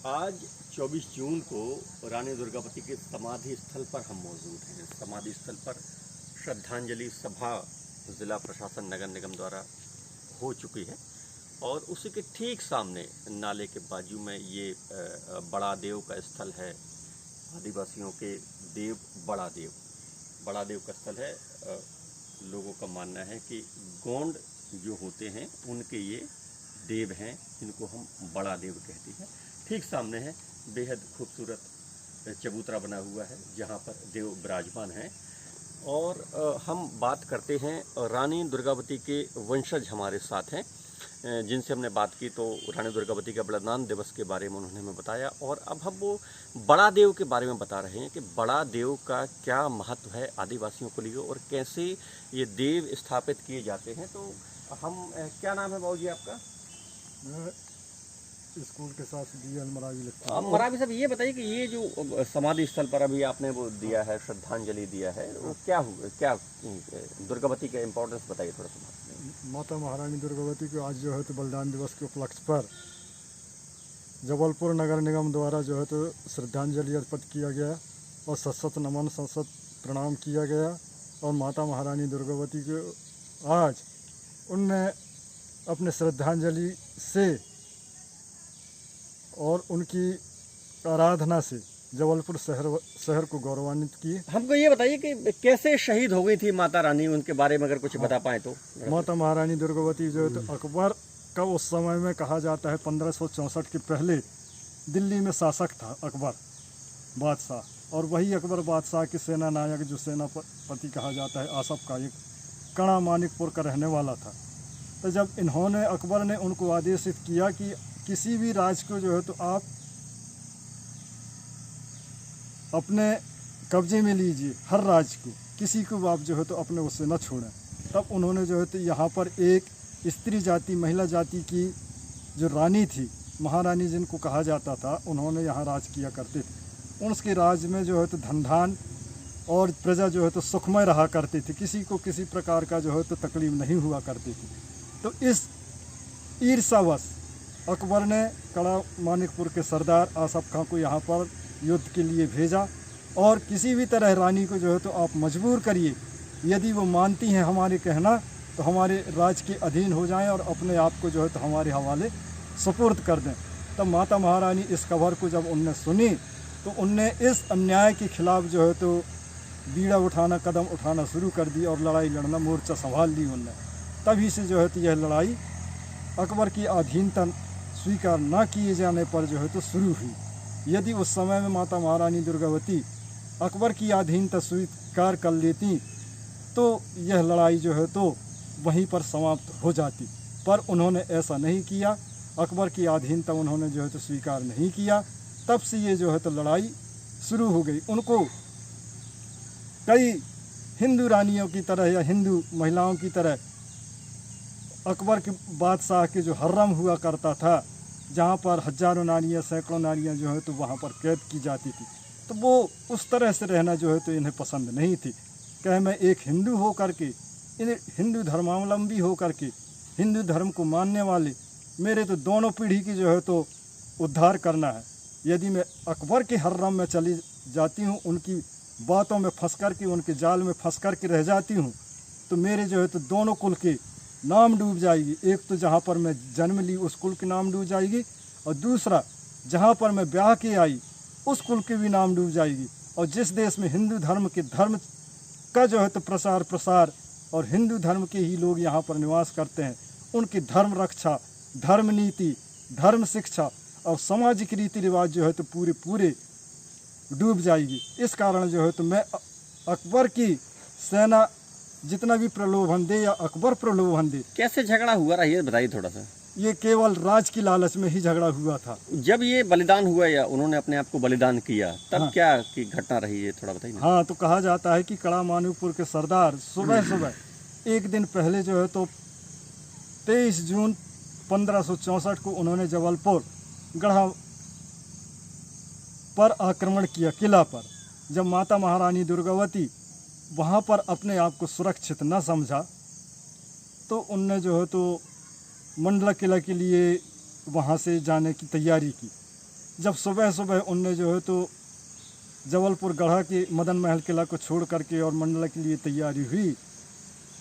आज 24 जून को रानी दुर्गावती के समाधि स्थल पर हम मौजूद हैं। समाधि स्थल पर श्रद्धांजलि सभा ज़िला प्रशासन नगर निगम द्वारा हो चुकी है और उसी के ठीक सामने नाले के बाजू में ये बड़ा देव का स्थल है। आदिवासियों के देव बड़ा देव का स्थल है। लोगों का मानना है कि गोंड जो होते हैं उनके ये देव हैं, जिनको हम बड़ा देव कहते हैं। ठीक सामने है बेहद खूबसूरत चबूतरा बना हुआ है जहाँ पर देव विराजमान हैं। और हम बात करते हैं रानी दुर्गावती के वंशज हमारे साथ हैं जिनसे हमने बात की, तो रानी दुर्गावती के बलिदान दिवस के बारे में उन्होंने हमें बताया। और अब हम वो बड़ा देव के बारे में बता रहे हैं कि बड़ा देव का क्या महत्व है आदिवासियों के लिए और कैसे ये देव स्थापित किए जाते हैं। तो हम क्या नाम है बाबू जी आपका? स्कूल के साथ DL मरावी लिखता अब मरावी साहब ये बताइए कि ये जो समाधि स्थल पर अभी आपने वो दिया है, श्रद्धांजलि दिया है, वो क्या हुआ, क्या दुर्गावती का इम्पोर्टेंस बताइए थोड़ा सा। माता महारानी दुर्गावती को आज जो है तो बलिदान दिवस के उपलक्ष्य पर जबलपुर नगर निगम द्वारा जो है तो श्रद्धांजलि अर्पित किया गया और सशत नमन सशत प्रणाम किया गया। और माता महारानी दुर्गावती को आज उनने अपने श्रद्धांजलि से और उनकी आराधना से जबलपुर शहर को गौरवान्वित किए। हमको ये बताइए कि कैसे शहीद हो गई थी माता रानी, उनके बारे में अगर कुछ बता पाए तो। माता महारानी दुर्गावती जो है तो अकबर का उस समय में कहा जाता है 1564 के पहले दिल्ली में शासक था अकबर बादशाह, और वही अकबर बादशाह के सेना नायक जो सेनापति कहा जाता है आसफ का एक कड़ा मानिकपुर का रहने वाला था। तो जब इन्होंने अकबर ने उनको आदेशित किया कि किसी भी राज्य को जो है तो आप अपने कब्जे में लीजिए, हर राज्य को, किसी को आप जो है तो अपने उससे न छोड़ें। तब उन्होंने जो है तो यहाँ पर एक स्त्री जाति महिला जाति की जो रानी थी, महारानी जिनको कहा जाता था, उन्होंने यहाँ राज किया करते थे। उनके राज में जो है तो धन और प्रजा जो है तो सुखमय रहा करती थी, किसी को किसी प्रकार का जो है तो तकलीफ नहीं हुआ करती थी। तो इस ईर्ष्यावश अकबर ने कड़ा मानिकपुर के सरदार आसफ खां को यहाँ पर युद्ध के लिए भेजा और किसी भी तरह रानी को जो है तो आप मजबूर करिए, यदि वो मानती हैं हमारे कहना तो हमारे राज के अधीन हो जाएं और अपने आप को जो है तो हमारे हवाले सुपुर्द कर दें। तब माता महारानी इस खबर को जब उनने सुनी तो उनने इस अन्याय के खिलाफ जो है तो बीड़ा उठाना, कदम उठाना शुरू कर दी और लड़ाई लड़ना, मोर्चा संभाल ली उनने। तभी से जो है तो यह लड़ाई अकबर की अधीनता स्वीकार न किए जाने पर जो है तो शुरू हुई। यदि उस समय में माता महारानी दुर्गावती अकबर की अधीनता स्वीकार कर लेती तो यह लड़ाई जो है तो वहीं पर समाप्त हो जाती, पर उन्होंने ऐसा नहीं किया। अकबर की अधीनता उन्होंने जो है तो स्वीकार नहीं किया। तब से ये जो है तो लड़ाई शुरू हो गई। उनको कई हिंदू रानियों की तरह या हिंदू महिलाओं की तरह अकबर के बादशाह के जो हर्रम हुआ करता था, जहाँ पर हजारों नारियाँ सैकड़ों नारियाँ जो है तो वहाँ पर कैद की जाती थी, तो वो उस तरह से रहना जो है तो इन्हें पसंद नहीं थी। कह मैं एक हिंदू हो करके, हिंदू धर्मावलंबी हो करके, हिंदू धर्म को मानने वाले, मेरे तो दोनों पीढ़ी की जो है तो उद्धार करना है। यदि मैं अकबर के हर्रम में चली जाती हूँ, उनकी बातों में फंस कर के, उनके जाल में फंस कर के रह जाती हूँ, तो मेरे जो है तो दोनों कुल के नाम डूब जाएगी। एक तो जहाँ पर मैं जन्म ली उस कुल के नाम डूब जाएगी, और दूसरा जहाँ पर मैं ब्याह के आई उस कुल के भी नाम डूब जाएगी। और जिस देश में हिंदू धर्म के धर्म का जो है तो प्रसार और हिंदू धर्म के ही लोग यहाँ पर निवास करते हैं, उनकी धर्म रक्षा, धर्म नीति, धर्म शिक्षा और सामाजिक रीति रिवाज जो है तो पूरे डूब जाएगी। इस कारण जो है तो मैं अकबर की सेना जितना भी प्रलोभन दे या अकबर प्रलोभन दे। कैसे झगड़ा हुआ रहा ये बताइए थोड़ा सा। ये केवल राज की लालच में ही झगड़ा हुआ था। जब ये बलिदान हुआ या उन्होंने अपने आप को बलिदान किया तब हाँ। क्या की घटना रही है थोड़ा बताइए। हाँ, तो कहा जाता है कि कड़ा मानिकपुर के सरदार सुबह एक दिन पहले जो है तो 23 जून 1564 को उन्होंने जबलपुर गढ़ा पर आक्रमण किया, किला पर। जब माता महारानी दुर्गावती वहाँ पर अपने आप को सुरक्षित न समझा तो उनने जो है तो मंडला किला के लिए वहाँ से जाने की तैयारी की। जब सुबह सुबह उनने जो है तो जबलपुर गढ़ा के मदन महल किला को छोड़ करके और मंडला के लिए तैयारी हुई,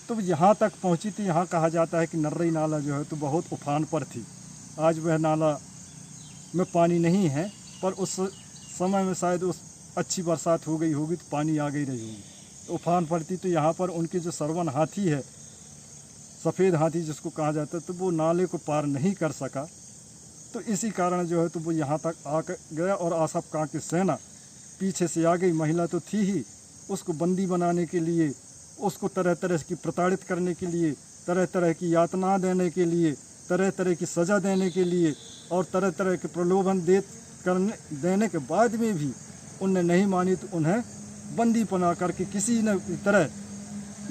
तो यहाँ तक पहुँची थी। यहाँ कहा जाता है कि नर्रई नाला जो है तो बहुत उफान पर थी। आज वह नाला में पानी नहीं है, पर उस समय में शायद उस अच्छी बरसात हो गई होगी तो पानी आ गई रही होगी, उफान पर थी। तो यहाँ पर उनकी जो सरवन हाथी है, सफ़ेद हाथी जिसको कहा जाता है, तो वो नाले को पार नहीं कर सका। तो इसी कारण जो है तो वो यहाँ तक आ गया और आसफ खां की सेना पीछे से आ गई। महिला तो थी ही, उसको बंदी बनाने के लिए, उसको तरह तरह की प्रताड़ित करने के लिए, तरह तरह की यातना देने के लिए, तरह तरह की सज़ा देने के लिए और तरह तरह के प्रलोभन देने के बाद में भी उनने नहीं मानी, तो उन्हें बंदी बना करके किसी न तरह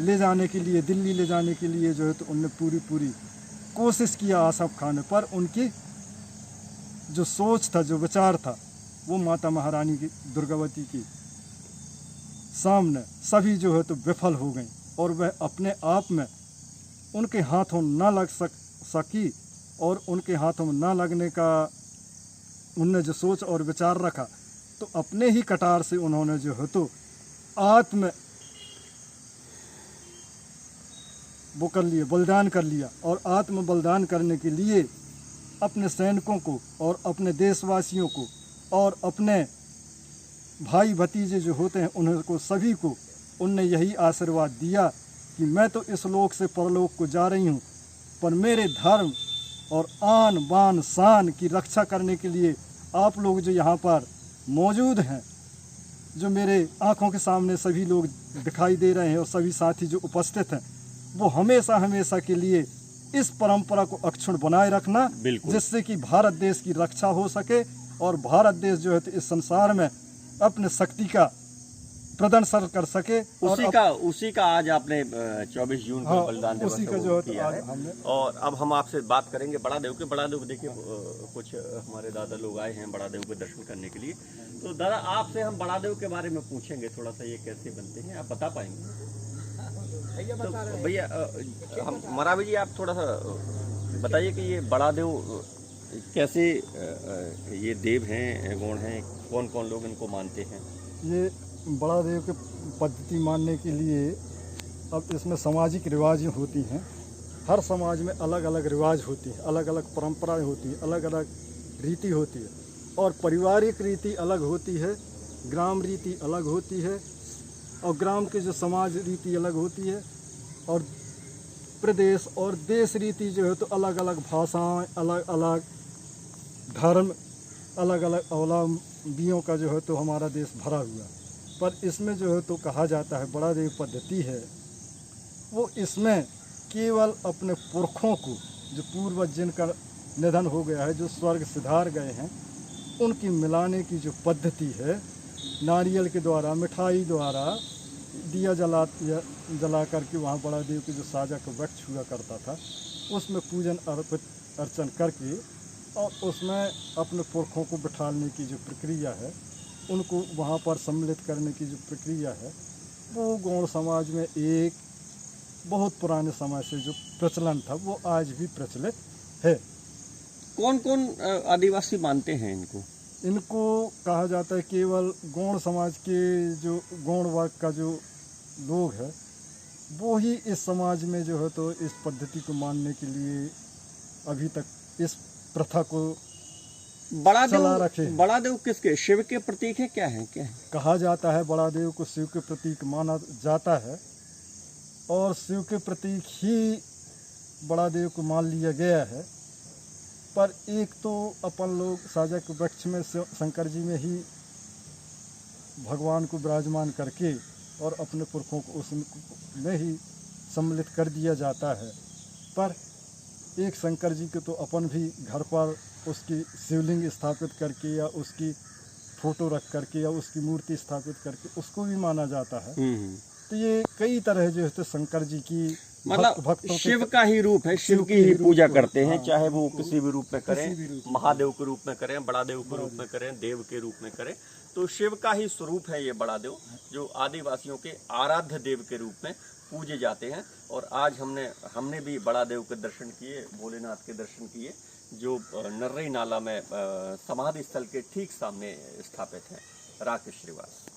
ले जाने के लिए, दिल्ली ले जाने के लिए जो है तो उनने पूरी कोशिश किया आसफ खान ने। पर उनकी जो सोच था, जो विचार था, वो माता महारानी की दुर्गावती की सामने सभी जो है तो विफल हो गई और वह अपने आप में उनके हाथों ना लग सकी और उनके हाथों में ना लगने का उनने जो सोच और विचार रखा, तो अपने ही कटार से उन्होंने जो है तो वो कर लिया, बलिदान कर लिया। और आत्म बलिदान करने के लिए अपने सैनिकों को और अपने देशवासियों को और अपने भाई भतीजे जो होते हैं उनको सभी को उनने यही आशीर्वाद दिया कि मैं तो इस लोक से परलोक को जा रही हूँ, पर मेरे धर्म और आन बान शान की रक्षा करने के लिए आप लोग जो यहाँ पर मौजूद हैं, जो मेरे आँखों के सामने सभी लोग दिखाई दे रहे हैं और सभी साथी जो उपस्थित हैं, वो हमेशा हमेशा के लिए इस परंपरा को अक्षुण्ण बनाए रखना, जिससे कि भारत देश की रक्षा हो सके और भारत देश जो है तो इस संसार में अपने शक्ति का प्रदर्शन कर सके। उसी का आज आपने 24 जून को बलिदान दिवस किया है। और अब हम आपसे बात करेंगे बड़ादेव के। बड़ादेव देखिए, कुछ हमारे दादा लोग आए हैं बड़ादेव के दर्शन करने के लिए, तो दादा आपसे हम बड़ादेव के बारे में पूछेंगे थोड़ा सा, ये कैसे बनते हैं, आप बता पाएंगे? तो भैया हम मरावी जी, आप थोड़ा सा बताइए कि ये बड़ादेव कैसे ये देव हैं, गौण हैं, कौन कौन लोग इनको मानते हैं? ये बड़ादेव के पद्धति मानने के लिए अब इसमें सामाजिक रिवाज होती हैं। हर समाज में अलग अलग रिवाज होती है, अलग अलग परंपराएं होती है, अलग अलग रीति होती है और पारिवारिक रीति अलग होती है, ग्राम रीति अलग होती है और ग्राम के जो समाज रीति अलग होती है और प्रदेश और देश रीति जो है तो अलग अलग भाषाएं, अलग अलग धर्म, अलग अलग अवलंबियों का जो है तो हमारा देश भरा हुआ। पर इसमें जो है तो कहा जाता है बड़ादेव पद्धति है, वो इसमें केवल अपने पुरखों को, जो पूर्वज जिनका निधन हो गया है, जो स्वर्ग सिधार गए हैं, उनकी मिलाने की जो पद्धति है, नारियल के द्वारा, मिठाई द्वारा, दिया जला करके वहाँ बड़ादेव के जो साजा का वृक्ष हुआ करता था उसमें पूजन अर्चन करके और उसमें अपने पुरखों को बिठाने की जो प्रक्रिया है, उनको वहाँ पर सम्मिलित करने की जो प्रक्रिया है, वो गौड़ समाज में एक बहुत पुराने समय से जो प्रचलन था वो आज भी प्रचलित है। कौन कौन आदिवासी मानते हैं इनको? इनको कहा जाता है केवल गौड़ समाज के जो गौड़ वर्ग का जो लोग है वो ही इस समाज में जो है तो इस पद्धति को मानने के लिए अभी तक इस प्रथा को चला रखे। बड़ादेव किसके, शिव के प्रतीक है, क्या है? कहा जाता है बड़ादेव को शिव के प्रतीक माना जाता है और शिव के प्रतीक ही बड़ादेव को मान लिया गया है। पर एक तो अपन लोग साजा के वृक्ष में शंकर जी में ही भगवान को विराजमान करके और अपने पुरखों को उसमें ही सम्मिलित कर दिया जाता है। पर एक शंकर जी के तो अपन भी घर पर उसकी शिवलिंग स्थापित करके या उसकी फोटो रख करके या उसकी मूर्ति स्थापित करके उसको भी माना जाता है। तो ये कई तरह जो है तो शंकर जी की मतलब शिव का ही रूप है, शिव की ही पूजा करते हैं, चाहे वो किसी भी रूप में करें, महादेव के रूप में करें, बड़ादेव के रूप में करें, देव के रूप में करें, तो शिव का ही स्वरूप है ये बड़ादेव, जो आदिवासियों के आराध्य देव के रूप में पूजे जाते हैं। और आज हमने भी बड़ादेव के दर्शन किए, भोलेनाथ के दर्शन किए, जो नर्रई नाला में समाधि स्थल के ठीक सामने स्थापित है। राकेश श्रीवास।